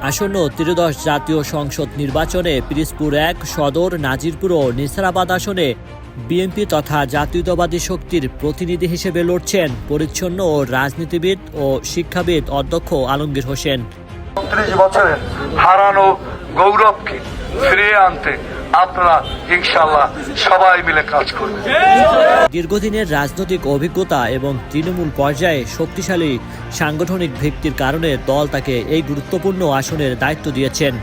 আসন্ন ত্রয়োদশ জাতীয় সংসদ নির্বাচনে পিরোজপুর ১ সদর, নাজিরপুর ও নিসারাবাদ আসনে বিএনপি তথা জাতীয়তাবাদী শক্তির প্রতিনিধি হিসেবে লড়ছেন পরিচ্ছন্ন ও রাজনীতিবিদ ও শিক্ষাবিদ অধ্যক্ষ আলমগীর হোসেন। ৩০ বছরের হারানো গৌরবকে ফিরিয়ে আনতে আপনারা ইনশাআল্লাহ সবাই মিলে কাজ করবেন। দীর্ঘদিনের রাজনৈতিক অভিজ্ঞতা এবং তৃণমূল পর্যায়ে শক্তিশালী সাংগঠনিক ভিত্তির কারণে দল তাকে এই গুরুত্বপূর্ণ আসনের দায়িত্ব দিয়েছেন।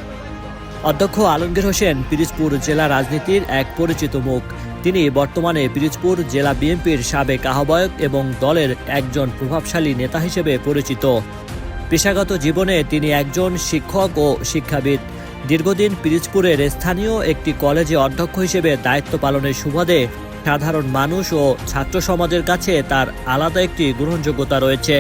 অধ্যক্ষ আলমগীর হোসেন পিরোজপুর জেলা রাজনীতির এক পরিচিত মুখ। তিনি বর্তমানে পিরোজপুর জেলা বিএনপির সাবেক আহ্বায়ক এবং দলের একজন প্রভাবশালী নেতা হিসেবে পরিচিত। পেশাগত জীবনে তিনি একজন শিক্ষক ও শিক্ষাবিদ। দীর্ঘদিন পিরোজপুরের স্থানীয় একটি কলেজে অধ্যক্ষ হিসেবে দায়িত্ব পালনের সুবাদে সাধারণ মানুষ ও ছাত্র সমাজের কাছে তার আলাদা একটি গ্রহণযোগ্যতা রয়েছে।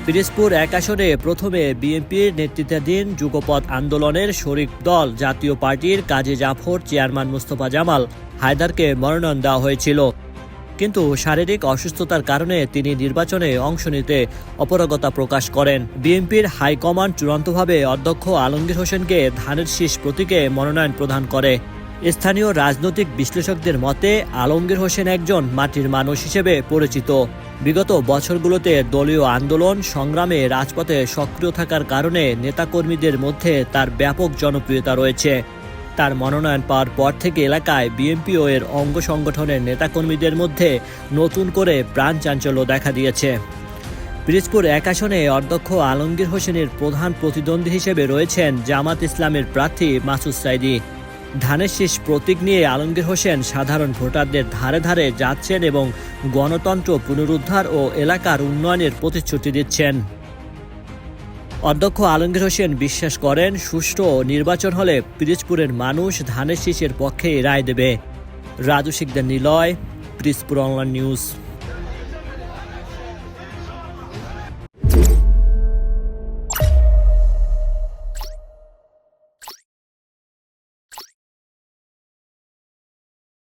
পিরোজপুর ১ আসনে প্রথমে বিএনপির নেতৃত্বাধীন যুগপৎ আন্দোলনের শরিক দল জাতীয় পার্টির কাজী জাফর চেয়ারম্যান মোস্তফা জামাল হায়দারকে মনোনয়ন দেওয়া হয়েছিল, কিন্তু শারীরিক অসুস্থতার কারণে তিনি নির্বাচনে অংশ নিতে অপারগতা প্রকাশ করেন। বিএনপির হাইকমান্ড চূড়ান্তভাবে অধ্যক্ষ আলমগীর হোসেনকে ধানের শীষ প্রতীকে মনোনয়ন প্রদান করে। স্থানীয় রাজনৈতিক বিশ্লেষকদের মতে আলমগীর হোসেন একজন মাটির মানুষ হিসেবে পরিচিত। বিগত বছরগুলোতে দলীয় আন্দোলন সংগ্রামে রাজপথে সক্রিয় থাকার কারণে নেতাকর্মীদের মধ্যে তার ব্যাপক জনপ্রিয়তা রয়েছে। তার মনোনয়ন পাওয়ার পর থেকে এলাকায় বিএনপি ও এর অঙ্গ সংগঠনের নেতাকর্মীদের মধ্যে নতুন করে প্রাণ চাঞ্চল্য দেখা দিয়েছে। পিরোজপুর ১ আসনে অধ্যক্ষ আলমগীর হোসেনের প্রধান প্রতিদ্বন্দ্বী হিসেবে রয়েছেন জামাত ইসলামের প্রার্থী মাসুদ সাইদি। ধানের শীষ প্রতীক নিয়ে আলমগীর হোসেন সাধারণ ভোটারদের ধারে ধারে যাচ্ছেন এবং গণতন্ত্র পুনরুদ্ধার ও এলাকার উন্নয়নের প্রতিশ্রুতি দিচ্ছেন। অধ্যক্ষ আলমগীর হোসেন বিশ্বাস করেন, সুষ্ঠু নির্বাচন হলে পিরোজপুরের মানুষ ধানের শীষের পক্ষে রায় দেবে। Raju Sikdar Niloy, Pirojpur online news.